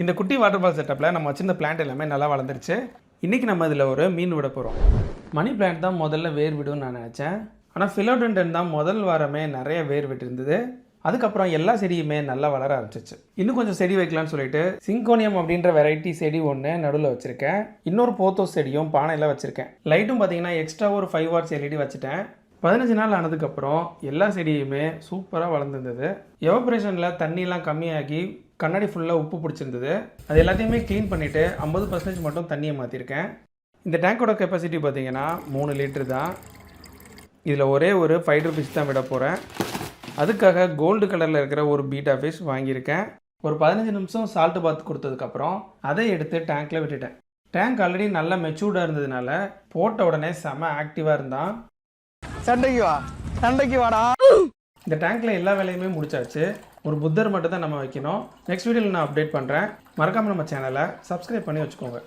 இந்த குட்டி water fall செட்டப்பில் நம்ம வச்சிருந்த பிளான்ட் எல்லாமே நல்லா வளர்ந்துருச்சு. இன்றைக்கி நம்ம இதில் ஒரு மீன் விட போகிறோம். மணி பிளான்ட் தான் முதல்ல வேர் விடும்னு நான் நினச்சேன். ஆனால் ஃபிலோடெண்டன் தான் முதல் வாரமே நிறைய வேர் விட்டுருந்தது. அதுக்கப்புறம் எல்லா செடியுமே நல்லா வளர ஆரம்பிச்சிச்சு. இன்னும் கொஞ்சம் செடி வைக்கலான்னு சொல்லிட்டு சிங்கோனியம் அப்படின்ற வெரைட்டி செடி ஒன்று நடுவில் வச்சுருக்கேன். இன்னொரு போத்தோஸ் செடியும் பானையில் வச்சுருக்கேன். லைட்டும் பார்த்தீங்கன்னா எக்ஸ்ட்ரா ஒரு 5 வாட்ஸ் எல்இடி வச்சுட்டேன். 15 நாள் ஆனதுக்கப்புறம் எல்லா செடியுமே சூப்பராக வளர்ந்துருந்தது. எவாப்ரேஷனில் தண்ணியெலாம் கம்மியாகி கண்ணாடி ஃபுல்லாக உப்பு பிடிச்சிருந்தது. அது எல்லாத்தையுமே க்ளீன் பண்ணிவிட்டு 50% மட்டும் தண்ணியை மாற்றிருக்கேன். இந்த டேங்கோட கெப்பாசிட்டி பார்த்திங்கன்னா 3 லிட்டரு தான். இதில் ஒரே ஒரு ஃபைட்டர் ஃபிஷ் தான் விட போகிறேன். அதுக்காக கோல்டு கலரில் இருக்கிற ஒரு பீட்டா ஃபிஷ் வாங்கியிருக்கேன். ஒரு 15 நிமிஷம் சால்ட்டு பாத் கொடுத்ததுக்கப்புறம் அதை எடுத்து டேங்க்கில் விட்டுட்டேன். டேங்க் ஆல்ரெடி நல்லா மெச்சூர்டாக இருந்ததுனால போட்ட உடனே செம ஆக்டிவாக இருந்தான். சண்டைக்கு வாடா. இந்த டேங்க்கில் எல்லா வேலையுமே முடிச்சாச்சு. ஒரு புத்தர் மட்டும் தான் நம்ம வைக்கணும். நெக்ஸ்ட் வீடியோவில் நான் அப்டேட் பண்ணுறேன். மறக்காமல் நம்ம சேனலை சப்ஸ்கிரைப் பண்ணி வச்சுக்கோங்க.